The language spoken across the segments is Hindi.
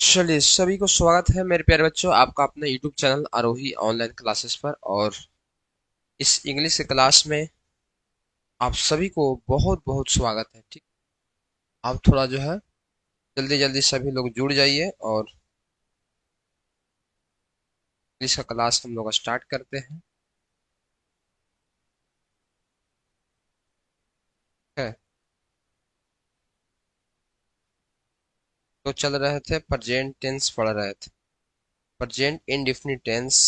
चलिए सभी को स्वागत है मेरे प्यारे बच्चों, आपका अपने YouTube चैनल आरोही ऑनलाइन क्लासेस पर। और इस इंग्लिश के क्लास में आप सभी को बहुत बहुत स्वागत है। ठीक, आप थोड़ा जो है जल्दी जल्दी सभी लोग जुड़ जाइए और इंग्लिश का क्लास हम लोग स्टार्ट करते हैं। है तो चल रहे थे, प्रेजेंट टेंस पढ़ रहे थे। Present indefinite tense,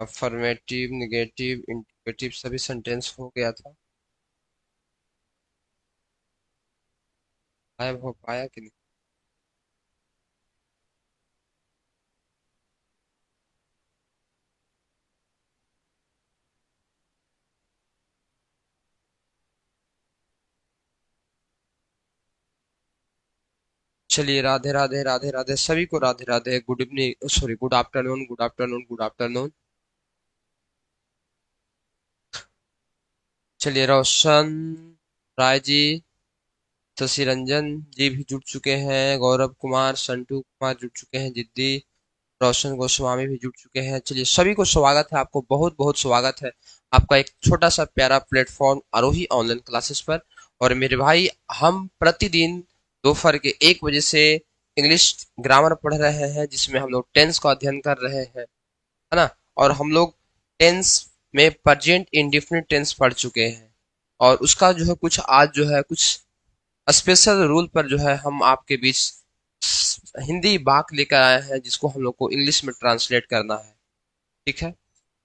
affirmative, negative, indicative सभी सेंटेंस हो गया था। गायब हो पाया कि नहीं? चलिए, राधे राधे राधे राधे सभी को, Radhe Radhe, good evening, sorry, good afternoon, good afternoon, good afternoon. चलिए, रोशन राय जी, शशि रंजन जी भी जुड़ चुके हैं, गौरव कुमार, संटू कुमार जुड़ चुके हैं, जिद्दी, रोशन गोस्वामी भी जुड़ चुके हैं। चलिए, सभी को स्वागत है, आपको बहुत बहुत स्वागत है आपका एक छोटा सा प्यारा प्लेटफॉर्म आरोही ऑनलाइन क्लासेस पर। और मेरे भाई, हम प्रतिदिन दोपहर के 1 बजे से इंग्लिश ग्रामर पढ़ रहे हैं, जिसमें हम लोग टेंस का अध्ययन कर रहे हैं, है ना। और हम लोग टेंस में प्रेजेंट इंडेफिनिट टेंस पढ़ चुके हैं। और उसका जो है कुछ आज जो है कुछ स्पेशल रूल पर जो है हम आपके बीच हिंदी वाक्य लेकर आए हैं, जिसको हम लोग को इंग्लिश में ट्रांसलेट करना है। ठीक है,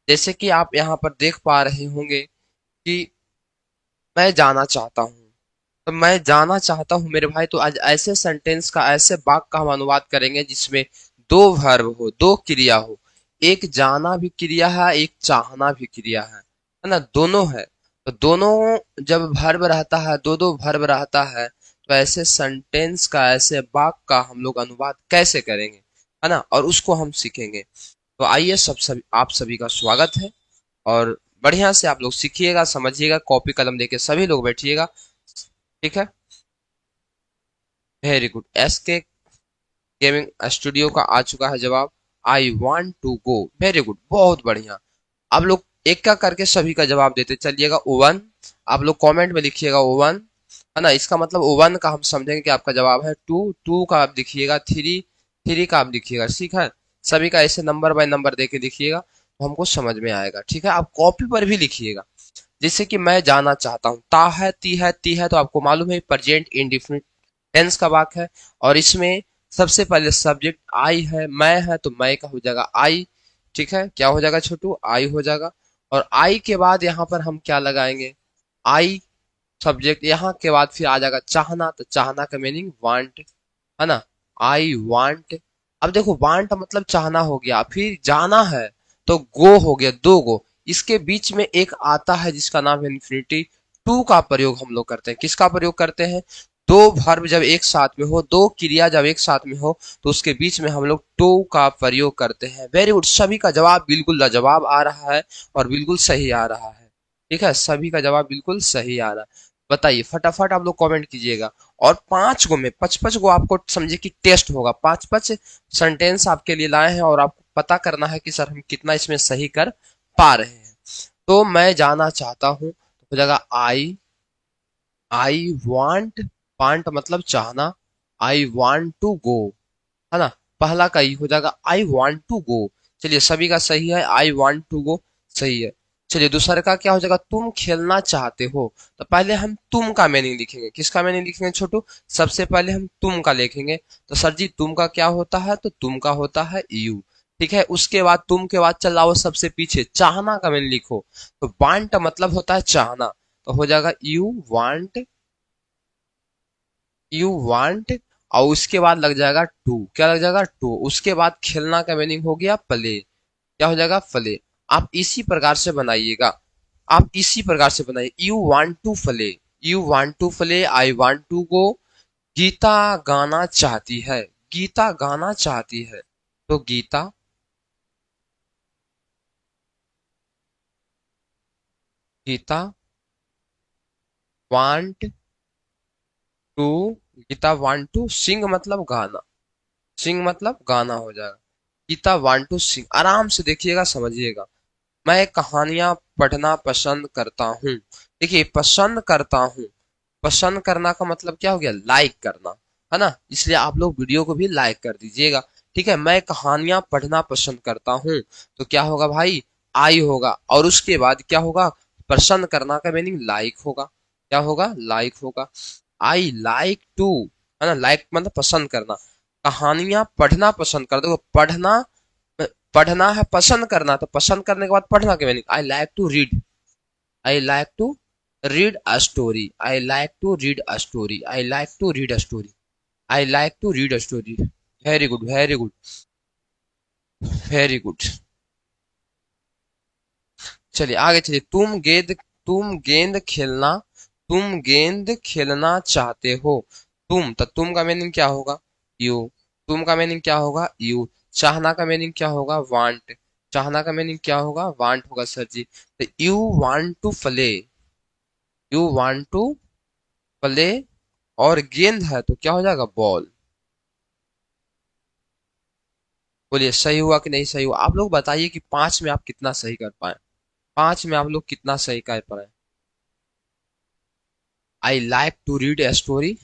जैसे कि आप यहाँ पर देख पा रहे होंगे कि मैं जाना चाहता हूँ। तो मैं जाना चाहता हूँ मेरे भाई, तो आज ऐसे सेंटेंस का, ऐसे वाक्य का हम अनुवाद करेंगे जिसमें दो वर्ब हो, दो क्रिया हो। एक जाना भी क्रिया है, एक चाहना भी क्रिया है ना, दोनों है। तो दोनों जब वर्ब रहता है, दो दो वर्ब रहता है, तो ऐसे सेंटेंस का, ऐसे वाक्य का हम लोग अनुवाद कैसे करेंगे, है ना, और उसको हम सीखेंगे। तो आइए, आप सभी का स्वागत है। और बढ़िया से आप लोग सीखिएगा, समझिएगा, कॉपी कलम लेके सभी लोग बैठिएगा। ठीक है, very good. S K gaming studio का आ चुका है जवाब, I want to go. Very good, बहुत बढ़िया। आप लोग एक का करके सभी का जवाब देते चलिएगा। ओवन, आप लोग कमेंट में लिखिएगा ओवन, है ना। इसका मतलब ओवन का हम समझेंगे कि आपका जवाब है टू, टू का आप लिखिएगा थ्री, थ्री का आप लिखिएगा। ठीक है, सभी का ऐसे नंबर बाय नंबर दे के लिखिएगा, तो हमको समझ में आएगा। ठीक है, आप कॉपी पर भी लिखिएगा। जैसे कि मैं जाना चाहता हूँ, ता है, ती है, ती है, तो आपको मालूम है प्रेजेंट इंडिफिनिट टेंस का वाक्य है। और इसमें सबसे पहले सब्जेक्ट आई है, मैं है, तो मैं का हो जाएगा आई। ठीक है, क्या हो जाएगा छोटू, आई हो जाएगा। और आई के बाद यहाँ पर हम क्या लगाएंगे, आई सब्जेक्ट, यहाँ के बाद फिर आ जाएगा चाहना, तो चाहना का मीनिंग वांट, है ना। I want. अब देखो, वांट मतलब चाहना हो गया, फिर जाना है तो गो हो गया, दो गो। इसके बीच में एक आता है जिसका नाम है इन्फिनिटी। टू का प्रयोग हम लोग करते हैं, किसका प्रयोग करते हैं, दो वर्ब जब एक साथ में हो, दो क्रिया जब एक साथ में हो, तो उसके बीच में हम लोग टू का प्रयोग करते हैं। वेरी गुड, सभी का जवाब बिल्कुल लाजवाब आ रहा है और बिल्कुल सही आ रहा है। ठीक है, सभी का जवाब बिल्कुल सही आ रहा है। बताइए, फटाफट आप लोग कमेंट कीजिएगा। और 5 गो में 55 गो आपको समझे कि टेस्ट होगा, 5 5 सेंटेंस आपके लिए लाए हैं, और आपको पता करना है कि सर हम कितना इसमें सही कर पा रहे हैं। तो मैं जाना चाहता हूँ, तो हो जाएगा आई वांट, वांट मतलब चाहना, आई वांट टू गो, है ना। पहला का ही हो जाएगा आई वांट टू गो। चलिए, सभी का सही है, आई वांट टू गो सही है। चलिए, दूसरे का क्या हो जाएगा, तुम खेलना चाहते हो। तो पहले हम तुम का मीनिंग लिखेंगे, किसका मीनिंग लिखेंगे छोटू, सबसे पहले हम तुम का लिखेंगे। तो सर जी, तुम का क्या होता है, तो तुम का होता है यू। ठीक है, उसके बाद तुम के बाद चल आओ सबसे पीछे, चाहना का मीनिंग लिखो। तो वांट मतलब होता है चाहना, तो हो जाएगा यू वांट, यू वांट। और उसके बाद लग जाएगा टू, क्या लग जाएगा, टू। उसके बाद खेलना का मीनिंग हो गया प्ले, क्या हो जाएगा, प्ले। आप इसी प्रकार से बनाइएगा, आप इसी प्रकार से बनाइए, you want to play, you want to play, I want to go. Geeta गाना चाहती है, गीता गाना चाहती है, तो Geeta, Geeta want to, Geeta want to sing मतलब गाना, सिंग मतलब गाना हो जाएगा। गीता वांट टू सिंग, आराम से देखिएगा समझिएगा। मैं कहानियां पढ़ना पसंद करता हूँ। देखिए पसंद करता हूँ, पसंद करना का मतलब क्या हो गया, लाइक करना, है ना, इसलिए आप लोग वीडियो को भी लाइक कर दीजिएगा। ठीक है, मैं कहानियां पढ़ना पसंद करता हूँ, तो क्या होगा भाई, आई होगा, और उसके बाद क्या होगा, पसंद करना का मीनिंग लाइक होगा। क्या होगा, लाइक होगा। आई लाइक टू, है ना, लाइक मतलब पसंद करना। कहानियां पढ़ना पसंद कर, देखो पढ़ना, पढ़ना है पसंद करना, तो पसंद करने के बाद पढ़ना के meaning, I like to read, I like to read a story, I like to read a story, I like to read a story, I like to read a story. Very good, very good, very good. चलिए आगे चलिए, तुम गेंद खेलना, तुम गेंद खेलना चाहते हो। तो तुम का मीनिंग क्या होगा, यू। तुम का मीनिंग क्या होगा, यू। चाहना का मीनिंग क्या होगा, वांट। चाहना का मीनिंग क्या होगा, वांट होगा सर जी। तो you want to play, you want to play, और गेंद है तो क्या हो जाएगा, बॉल। बोलिए सही हुआ कि नहीं सही हुआ, आप लोग बताइए कि पांच में आप कितना सही कर पाए, पांच में आप लोग कितना सही कर पाए। I like to read a story,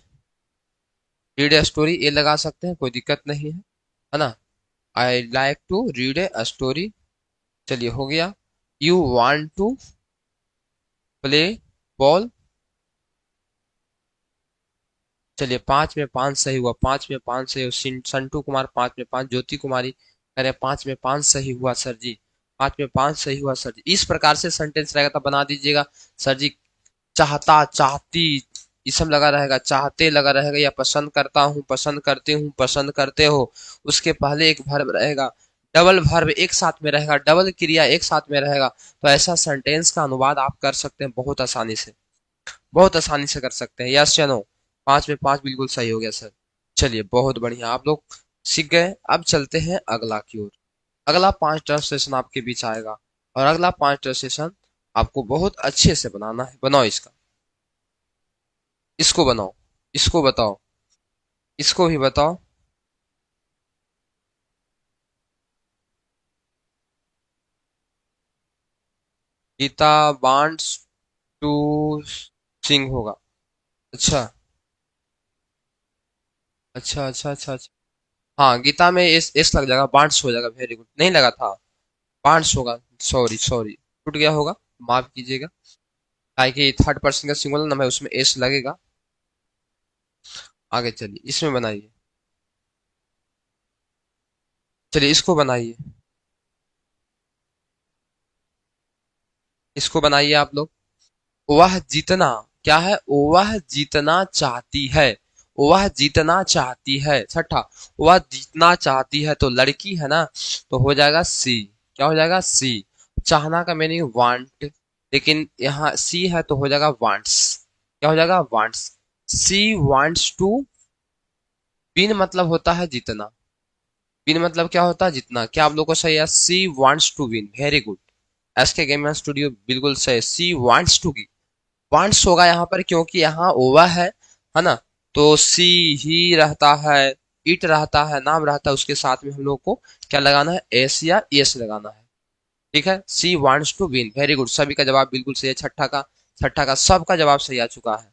read a story ये लगा सकते हैं, कोई दिक्कत नहीं है ना। I like to read a story, चलिए हो गया। You want to play ball, चलिए पांच में पांच सही हुआ, पांच में पांच सही हुआ। संटू कुमार पांच में पांच, ज्योति कुमारी कह रहे पांच में पांच सही हुआ सर जी, पांच में पांच सही हुआ सर जी। इस प्रकार से सेंटेंस रहेगा तो बना दीजिएगा सर जी। चाहता, चाहती, ये सब लगा रहेगा, चाहते लगा रहेगा, या पसंद करता हूँ, पसंद करते हूँ, पसंद करते हो, उसके पहले एक वर्ब रहेगा, डबल वर्ब एक साथ में रहेगा, डबल क्रिया एक साथ में रहेगा, तो ऐसा सेंटेंस का अनुवाद आप कर सकते हैं बहुत आसानी से, बहुत आसानी से कर सकते हैं। यस या नो, पांच में पांच बिल्कुल सही हो गया सर। चलिए बहुत बढ़िया, आप लोग सीख गए। अब चलते हैं अगला की ओर। अगला पांच ट्रांसलेशन आपके बीच आएगा, और अगला पांच ट्रांसलेशन आपको बहुत अच्छे से बनाना है। बनाओ इसका, इसको बनाओ, इसको बताओ, इसको भी बताओ। गीता वांट्स टू सिंग होगा। अच्छा, अच्छा, अच्छा, अच्छा, अच्छा। हाँ गीता में एस एस लग जाएगा, बांट्स हो जाएगा, वेरी गुड, नहीं लगा था, बांट्स होगा। सॉरी सॉरी, टूट गया होगा, माफ कीजिएगा। काहे कि थर्ड पर्सन का सिंगुलर नाम है, उसमें एस लगेगा। आगे चलिए, इसमें बनाइए, चलिए इसको बनाइए, इसको बनाइए आप लोग। वह जीतना, क्या है, वह जीतना चाहती है, वह जीतना चाहती है। छठा, वह जीतना चाहती है, तो लड़की है ना, तो हो जाएगा सी। क्या हो जाएगा, सी। चाहना का मीनिंग वांट, लेकिन यहाँ सी है तो हो जाएगा वांट्स। क्या हो जाएगा, wants. She wants to win, मतलब होता है जीतना। विन मतलब क्या होता है, जीतना। क्या आप लोग को सही है, she wants to win, very good. S K game studio बिल्कुल सही, सी वांट्स टू, वांट्स होगा यहाँ पर क्योंकि यहाँ ओवा है ना, तो सी ही रहता है, इट रहता है, नाम रहता है, उसके साथ में हम लोग को क्या लगाना है, एस या एस लगाना है। ठीक है, she wants to win, very good, सभी का जवाब बिल्कुल सही है। छठा का सबका जवाब सही आ चुका है,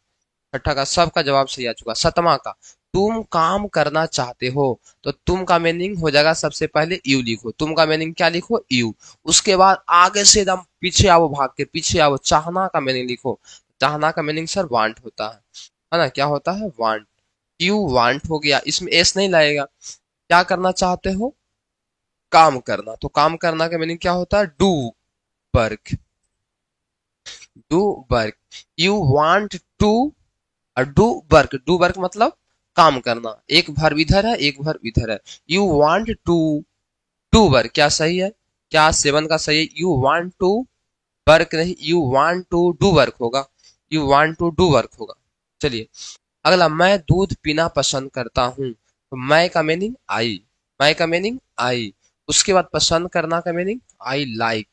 छठा का सबका जवाब सही आ चुका। सतमा का, तुम काम करना चाहते हो, तो तुम का मीनिंग हो जाएगा, सबसे पहले यू लिखो, तुम का मीनिंग क्या लिखो, यू। उसके बाद आगे से एकदम पीछे आओ, भाग के पीछे आओ, चाहना का मीनिंग लिखो। चाहना का मीनिंग सर वांट होता है ना, क्या होता है, वांट। यू वांट हो गया, इसमें एस नहीं लगेगा। क्या करना चाहते हो, काम करना, तो काम करना का मीनिंग क्या होता है, do work, do work. You want to, और डू वर्क, डू वर्क मतलब काम करना, एक वर्ब इधर है, एक वर्ब इधर है। You want to do work, क्या सही है, क्या सेवन का सही है, यू वांट टू वर्क नहीं, you want to do work होगा, you want to do work होगा। चलिए अगला, मैं दूध पीना पसंद करता हूँ, तो मैं का मीनिंग आई, मैं का मीनिंग आई। उसके बाद पसंद करना का meaning, I like,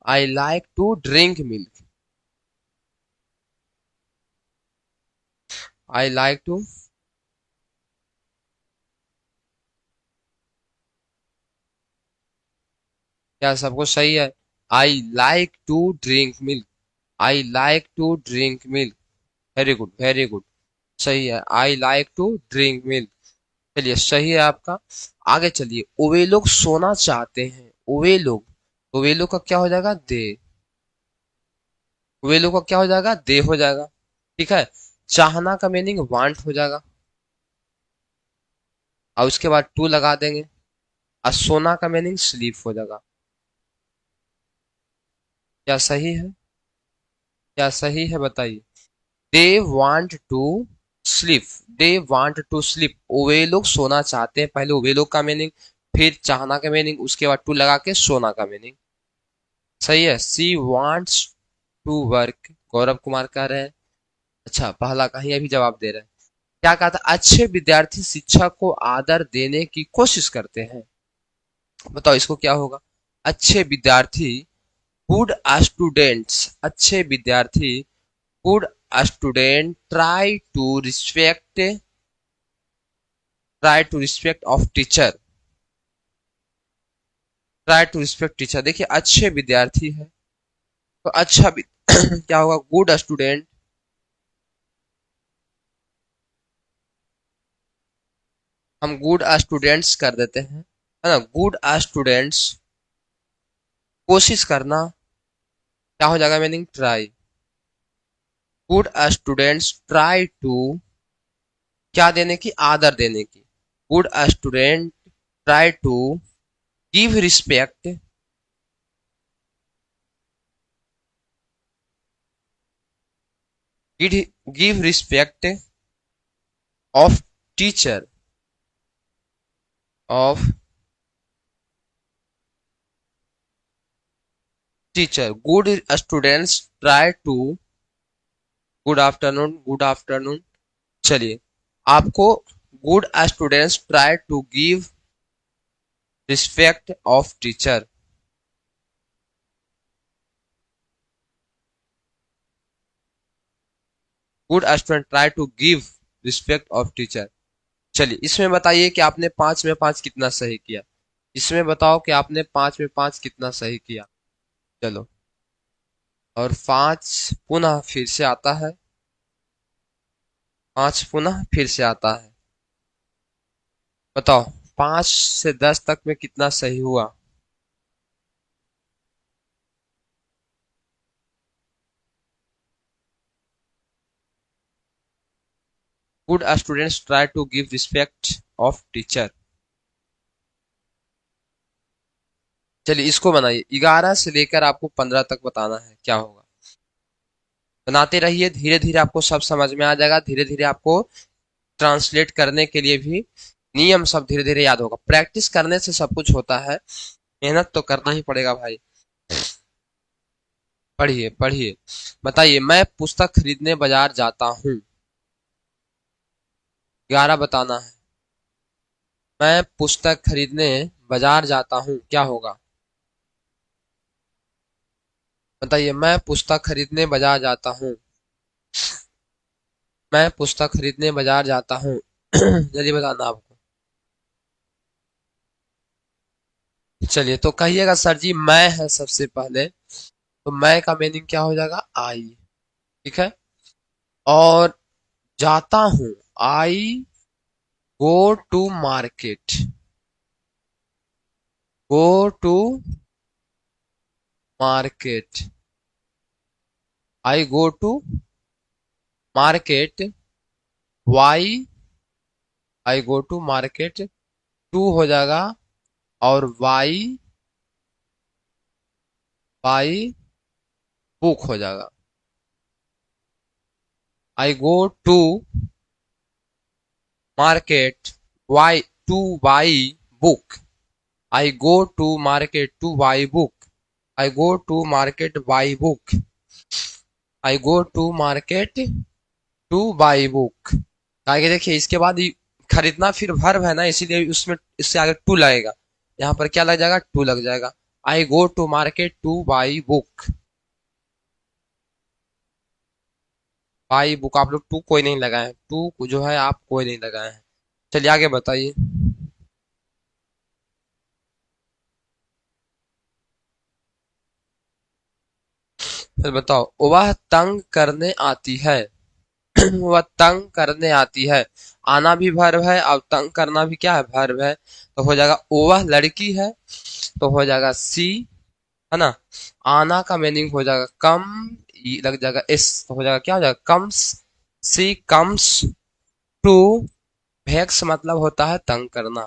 I like to drink milk, I like to, क्या सबको सही है? I like to drink milk. I like to drink milk. Very good, very good. सही है, I like to drink milk. चलिए सही है आपका। आगे चलिए, वे लोग सोना चाहते हैं। वे लोग, तो वे लोग का क्या हो जाएगा? दे। वे लोग का क्या हो जाएगा? दे हो जाएगा। ठीक है। चाहना का मीनिंग वांट हो जाएगा, और उसके बाद टू लगा देंगे। और सोना का मीनिंग स्लीप हो जाएगा। क्या सही है? क्या सही है बताइए? They want to sleep. They want to sleep. वे लोग सोना चाहते हैं। पहले वे लोग का मीनिंग, फिर चाहना का मीनिंग, उसके बाद टू लगा के सोना का मीनिंग। सही है। She wants to work. Gaurav Kumar कह रहे हैं। अच्छा, पहला कहीं अभी जवाब दे रहे हैं। क्या कहा था? अच्छे विद्यार्थी शिक्षा को आदर देने की कोशिश करते हैं। बताओ इसको क्या होगा? अच्छे विद्यार्थी, गुड स्टूडेंट्स। अच्छे विद्यार्थी, good student try to respect, try to respect of teacher. Try to respect teacher. देखिए अच्छे विद्यार्थी है, तो अच्छा क्या होगा? Good student. हम गुड स्टूडेंट्स कर देते हैं, है ना? गुड स्टूडेंट्स, कोशिश करना। क्या हो जाएगा meaning? Try. Good students try to, क्या देने की? आदर देने की। Good student try to give respect, give respect of teacher, of teacher. Good students try to, good afternoon, good afternoon. चलिए, आपको good students try to give respect of teacher. Good student try to give respect of teacher. चलिए इसमें बताइए कि आपने 5 में 5 कितना सही किया। इसमें बताओ कि आपने 5 में 5 कितना सही किया। चलो, और 5 पुनः फिर से आता है। 5 पुनः फिर से आता है। बताओ 5 से 10 तक में कितना सही हुआ। Good students try to give respect of teacher. चलिए इसको बनाइए। 11 से लेकर आपको 15 तक बताना है, क्या होगा। बनाते रहिए, धीरे धीरे आपको सब समझ में आ जाएगा। धीरे धीरे आपको ट्रांसलेट करने के लिए भी नियम सब धीरे धीरे याद होगा। प्रैक्टिस करने से सब कुछ होता है, मेहनत तो करना ही पड़ेगा भाई। पढ़िए पढ़िए। बताइए, मैं पुस्तक खरीदने बाजार जाता हूँ। 11 बताना है। मैं पुस्तक खरीदने बाजार जाता हूँ, क्या होगा? बताइए, मैं पुस्तक खरीदने बाजार जाता हूँ। मैं पुस्तक खरीदने बाजार जाता हूँ। जल्दी बताना आपको। चलिए तो कहिएगा सर जी, मैं है सबसे पहले, तो मैं का मीनिंग क्या हो जाएगा? आई। ठीक है। और जाता हूँ, I go to market. Go to market. I go to market. Why, I go to market, to हो जाएगा। और वाई, बाई बुक हो जाएगा। I go to market, why to buy book. I go to market to buy book. I go to market buy book. I go to market to buy book. आगे देखिए, इसके बाद खरीदना फिर वर्ब है ना, इसीलिए उसमें इससे आगे टू लगेगा। यहाँ पर क्या लग जाएगा? टू लग जाएगा। I go to market to buy book. Buy book, आप लोग टू कोई नहीं लगाए हैं, टू जो है आप कोई नहीं लगाए हैं। चलिए आगे बताइए। फिर बताओ, वह तंग करने आती है। वह तंग करने आती है, आना भी वर्ब है और तंग करना भी क्या है, वर्ब है। तो हो जाएगा वह लड़की है, तो हो जाएगा सी, है ना। आना का मीनिंग हो जाएगा कम, लग जाएगा इस, तो हो जाएगा क्या हो जाएगा, कम्स। सी कम्स टू, भेक्स मतलब होता है तंग करना।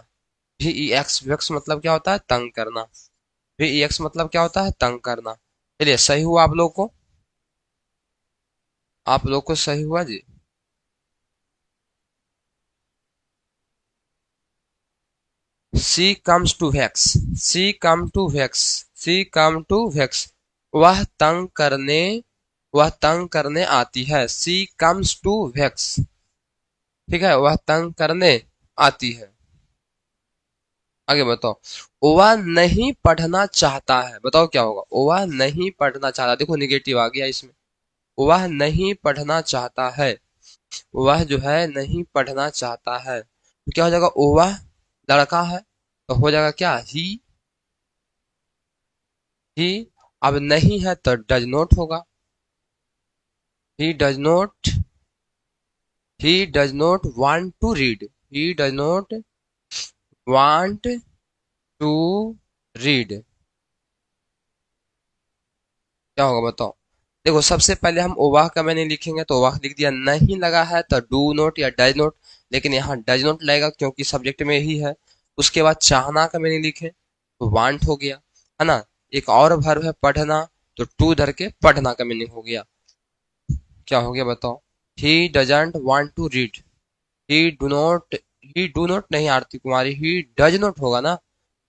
वी ई एक्स, वेक्स मतलब क्या होता है, तंग करना। वी ई एक्स मतलब क्या होता है, तंग करना। चलिए सही हुआ आप लोग को, आप लोग को सही हुआ जी। She comes to vex, she come to vex, she come to vex. वह तंग करने, वह तंग करने आती है, सी कम्स टू वेक्स। ठीक है, वह तंग करने आती है। आगे बताओ, वह नहीं पढ़ना चाहता है, बताओ क्या होगा, वह नहीं पढ़ना चाहता, देखो निगेटिव आ गया इसमें। वह नहीं पढ़ना चाहता है, वह जो है नहीं पढ़ना चाहता है, तो क्या हो जाएगा, वह लड़का है, तो हो जाएगा क्या, ही। अब नहीं है तो डज नॉट होगा, he does not, he does not want to read, he does not want to read. क्या होगा बताओ। देखो सबसे पहले हम ओवाह का मैंने लिखेंगे, तो ओवाह लिख दिया, नहीं लगा है तो डू नॉट या डज नॉट, लेकिन यहाँ डज नॉट लगेगा क्योंकि सब्जेक्ट में ही है। उसके बाद चाहना का मैंने लिखे, तो वांट हो गया, है ना। एक और वर्ब है पढ़ना, तो टू धर के पढ़ना का मीनिंग हो गया। क्या हो गया बताओ, he doesn't want to read, he do not, he do not नहीं Aarti Kumari, he does not होगा ना,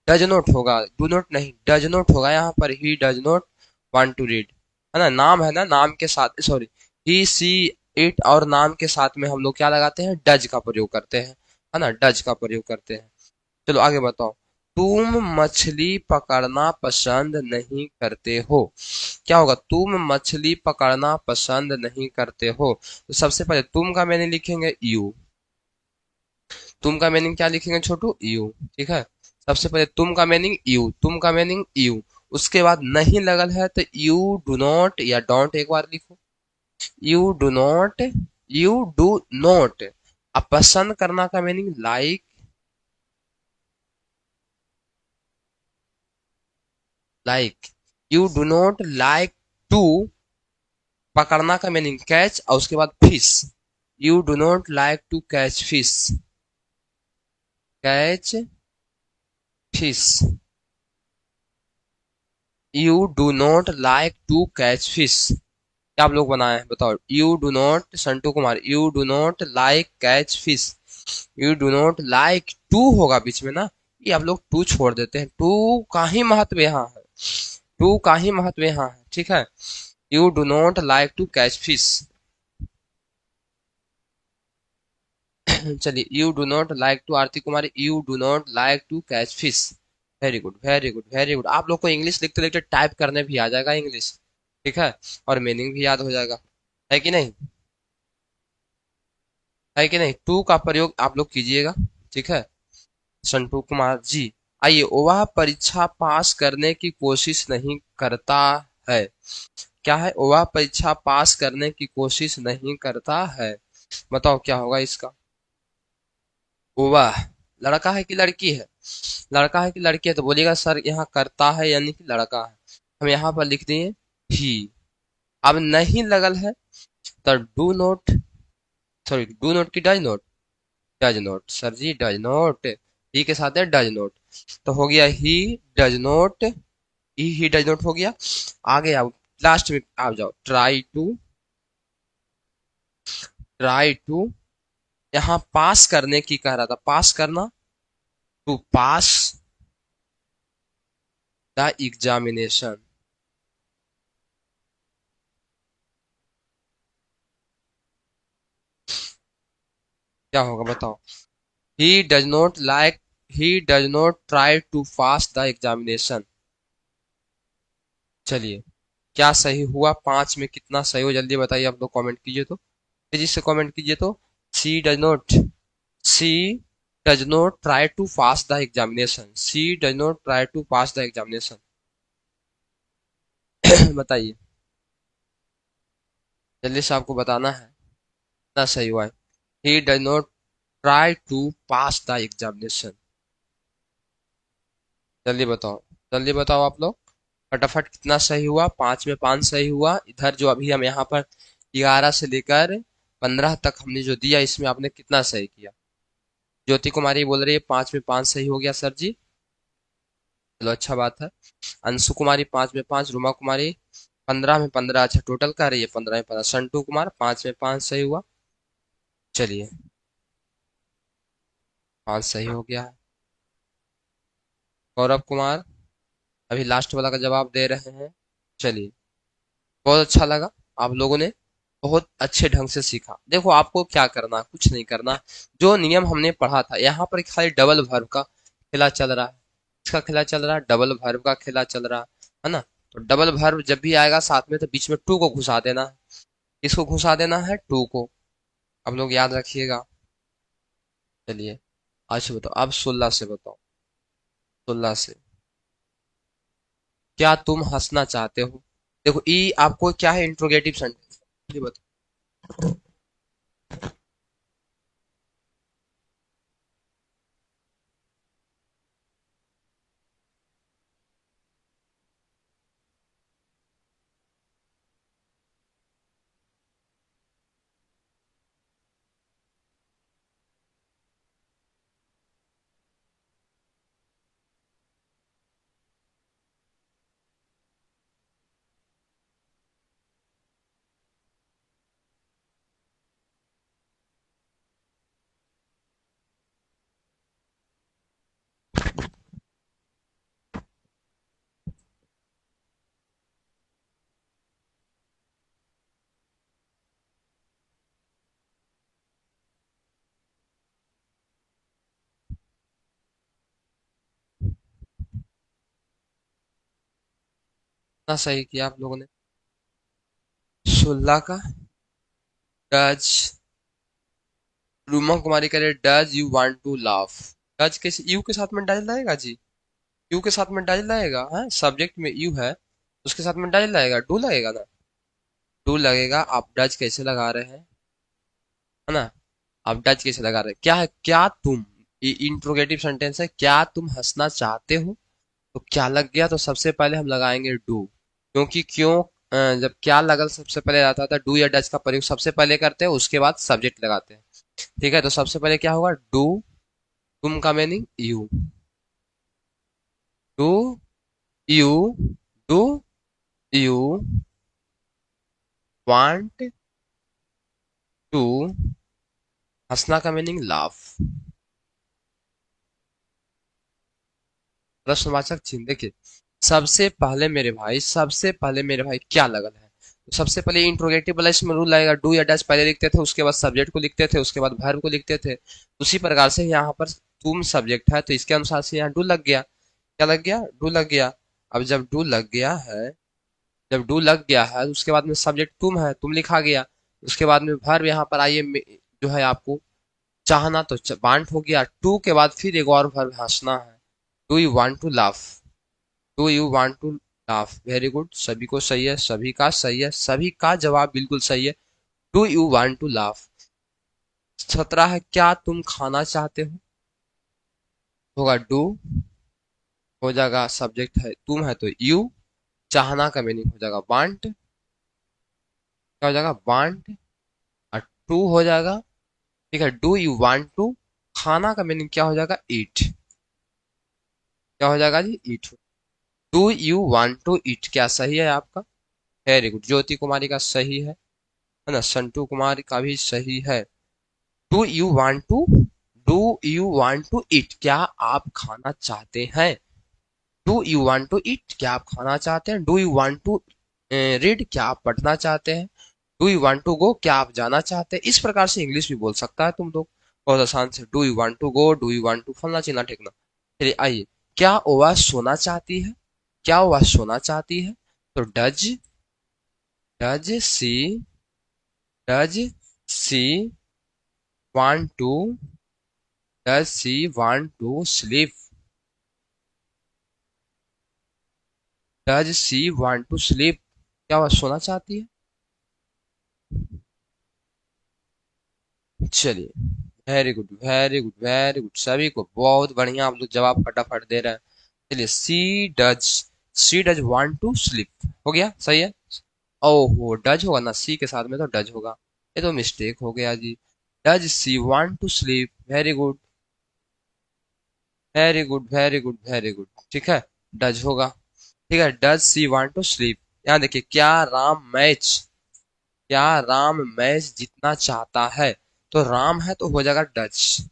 डज नॉट होगा, डू नॉट नहीं, डज नॉट होगा यहाँ पर, he does not want to read, है ना। नाम है ना, नाम के साथ, सॉरी, ही सी इट और नाम के साथ में हम लोग क्या लगाते हैं, डज का प्रयोग करते हैं, है ना, डज का प्रयोग करते हैं। चलो आगे बताओ, तुम मछली पकड़ना पसंद नहीं करते हो। क्या होगा, तुम मछली पकड़ना पसंद नहीं करते हो, तो सबसे पहले तुम का मैंने लिखेंगे यू, तुम का मीनिंग क्या लिखेंगे छोटू, यू। ठीक है, सबसे पहले तुम का मीनिंग यू, तुम का मीनिंग यू। उसके बाद नहीं लगल है तो यू डू नॉट या डोंट एक बार लिखो, you do not, you do not. अब पसंद करना का meaning like, like, you do not like to. पकड़ना का मीनिंग कैच, और उसके बाद fish, you do not like to catch fish, catch fish, you do not like to catch fish. क्या आप लोग बनाए हैं बताओ, you do not, Santu Kumar, you do not like catch fish, you do not like to होगा बीच में ना, ये आप लोग टू छोड़ देते हैं, टू का ही महत्व यहाँ है, टू का ही महत्व यहाँ है। ठीक है, you do not like to catch fish. चलिए, you do not like to, Aarti Kumari, you do not like to catch fish. Very good, very good, very good. आप लोग को इंग्लिश लिखते लिखते टाइप करने भी आ जाएगा इंग्लिश। ठीक है, और मीनिंग भी याद हो जाएगा, है कि नहीं, है कि नहीं। टू का प्रयोग आप लोग कीजिएगा। ठीक है, संटू कुमार जी, आइए, वह परीक्षा पास करने की कोशिश नहीं करता है। क्या है, वह परीक्षा पास करने की कोशिश नहीं करता है, बताओ क्या होगा इसका। वह लड़का है कि लड़की है, लड़का है कि लड़की है, तो बोलिएगा सर यहाँ करता है यानी कि लड़का है, हम यहाँ पर लिख दिए ही। अब नहीं लगल है तो do not, sorry do not की does not, does not sir ji, does not, he के साथ है डज नॉट, तो हो गया he does not, he does not हो गया। आगे आओ, लास्ट में आप जाओ, ट्राई टू, ट्राई टू, यहाँ पास करने की कह रहा था, पास करना, टू पास द एग्जामिनेशन। क्या होगा बताओ, he does not like, he does not try to pass the examination. चलिए, क्या सही हुआ, पांच में कितना सही हो, जल्दी बताइए आप लोग, कमेंट कीजिए तो, तेजी से कमेंट कीजिए तो। She does not, she does not try to pass the examination, she does not try to pass the examination. बताइए, जल्दी से आपको बताना है कितना सही हुआ है। He does not try to pass the examination. जल्दी बताओ, जल्दी बताओ आप लोग, फटाफट कितना सही हुआ। 5 में 5 सही हुआ। इधर जो अभी हम यहाँ पर 11 से लेकर 15 तक हमने जो दिया, इसमें आपने कितना सही किया। ज्योति कुमारी बोल रही है 5 में 5 सही हो गया सर जी। चलो अच्छा बात है। अंशु कुमारी 5 में 5, रुमा कुमारी 15 में 15, अच्छा टोटल कर रही है 15 में 15। संटू कुमार 5 में 5 सही हुआ। चलिए 5 सही हो गया है। गौरव कुमार अभी लास्ट वाला का जवाब दे रहे हैं। चलिए बहुत अच्छा लगा, आप लोगों ने बहुत अच्छे ढंग से सीखा। देखो आपको क्या करना, कुछ नहीं करना। जो नियम हमने पढ़ा था, यहाँ पर खाली डबल वर्ब का खेला चल रहा है। इसका खेला चल रहा है, डबल वर्ब का खेला चल रहा है ना। तो डबल वर्ब जब भी आएगा साथ में, तो बीच में टू को घुसा देना है। इसको घुसा देना है, टू को। आप लोग याद रखिएगा। चलिए आज से बताओ, अब 16 से बताओ। 16 से, क्या तुम हंसना चाहते हो। देखो ई आपको क्या है, इंट्रोगेटिव सेंटेंस। ये बताओ। कितना सही किया आप लोगों ने। 16 का डज, रूमा कुमारी कह रहे does you want to laugh. Does के यू के साथ में डज लाएगा जी। यू के साथ में डज लाएगा, हाँ सब्जेक्ट में यू है, उसके साथ में डज लाएगा, डू लगेगा ना। डू लगेगा। आप डज कैसे लगा रहे हैं, है ना। आप डज कैसे लगा रहे हैं, क्या है, क्या तुम। इंट्रोगेटिव सेंटेंस है, क्या तुम हंसना चाहते हो। तो क्या लग गया, तो सबसे पहले हम लगाएंगे डू। क्योंकि क्यों, जब क्या लगल सबसे पहले आता था, डू या डज का प्रयोग सबसे पहले करते हैं, उसके बाद सब्जेक्ट लगाते हैं। ठीक है, तो सबसे पहले क्या होगा, डू। तुम का meaning you. Do you, do you want to, हंसना का मीनिंग लाफ। प्रश्नवाचक चिन्ह देखिए, सबसे पहले मेरे भाई, सबसे पहले मेरे भाई क्या लगल है। तो सबसे पहले इंट्रोगेटिव वाला इसमें रूल आएगा, डू या डज पहले लिखते थे, उसके बाद सब्जेक्ट को लिखते थे, उसके बाद वर्ब को लिखते थे। उसी प्रकार से यहाँ पर तुम सब्जेक्ट है, तो इसके अनुसार से यहाँ डू लग गया। क्या लग गया, डू लग गया। अब जब डू लग गया है, जब डू लग गया है, उसके बाद में सब्जेक्ट तुम है, तुम लिखा गया। उसके बाद में वर्ब यहाँ पर आइए, जो है आपको चाहना, तो वांट हो गया। टू के बाद फिर एक और वर्ब हंसना है। Do you want to laugh, do you want to laugh. Very good, सभी को सही है, सभी का सही है, सभी का जवाब बिल्कुल सही है। Do you want to laugh. 17 है, क्या तुम खाना चाहते हो। होगा डू, हो जाएगा सब्जेक्ट है तुम है तो यू, चाहना का मीनिंग हो जाएगा वांट। क्या हो जाएगा, वांट। और टू हो जाएगा, ठीक है, डू यू वांट टू। खाना का मीनिंग क्या हो जाएगा, ईट। क्या हो जाएगा जी, eat. Do you want to eat, क्या सही है आपका। वेरी गुड, ज्योति कुमारी का सही है ना। संटू कुमार का भी सही है। Do you want to, do you want to eat, क्या आप खाना चाहते हैं। Do you want to eat, क्या आप खाना चाहते हैं। Do you want to read, क्या आप पढ़ना चाहते हैं। Do you want to go, क्या आप जाना चाहते हैं। इस प्रकार से इंग्लिश भी बोल सकता है तुम लोग, बहुत आसान से। Do you want to go, do you want to फलना चिल्ला ठेकना। चलिए आइए, क्या वह सोना चाहती है, क्या वह सोना चाहती है। तो does, does she, does she want to, does she want to sleep, does she want to sleep, क्या वह सोना चाहती है। चलिए, very good very good very good, सभी को बहुत बढ़िया, आप लोग जवाब फटाफट दे रहे हैं। चलिए, सी डज वांट टू स्लीप, हो गया सही है। ओहो, डज होगा ना, सी के साथ में तो डज होगा, ये तो मिस्टेक हो गया जी। Does she want to sleep, very good very good very good very good, ठीक है, डज होगा। ठीक है, does she want to sleep. यहाँ देखिए, क्या राम मैच जीतना चाहता है, तो राम है तो हो जाएगा डज,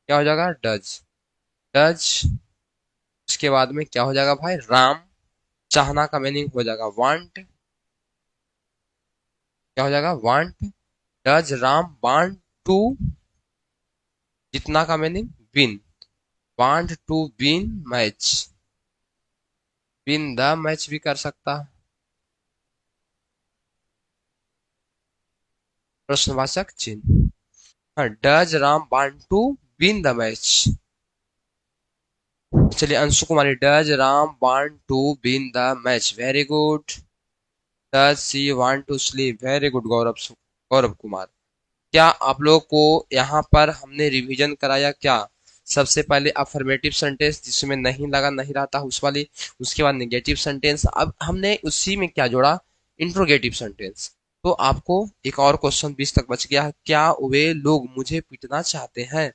क्या हो जाएगा, डज। डज, इसके बाद में क्या हो जाएगा भाई, राम। चाहना का मीनिंग हो जाएगा वांट, क्या हो जाएगा, want. Does Ram want to, जीतना का meaning win, want to win match, win the match भी कर सकता है। प्रश्नवाचक चिन्ह, हाँ, does Ram want to win the match. चलिए, Anshu Kumari, does Ram want to win the match, very good. Does she want to sleep, very good Gaurav Kumar. क्या आप लोगों को यहाँ पर हमने रिवीजन कराया क्या? सबसे पहले अफर्मेटिव सेंटेंस जिसमें नहीं लगा नहीं रहता उस वाली, उसके बाद नेगेटिव सेंटेंस, अब हमने उसी में क्या जोड़ा, इंट्रोगेटिव सेंटेंस। तो आपको एक और क्वेश्चन 20 तक बच गया है, क्या वे लोग मुझे पीटना चाहते हैं,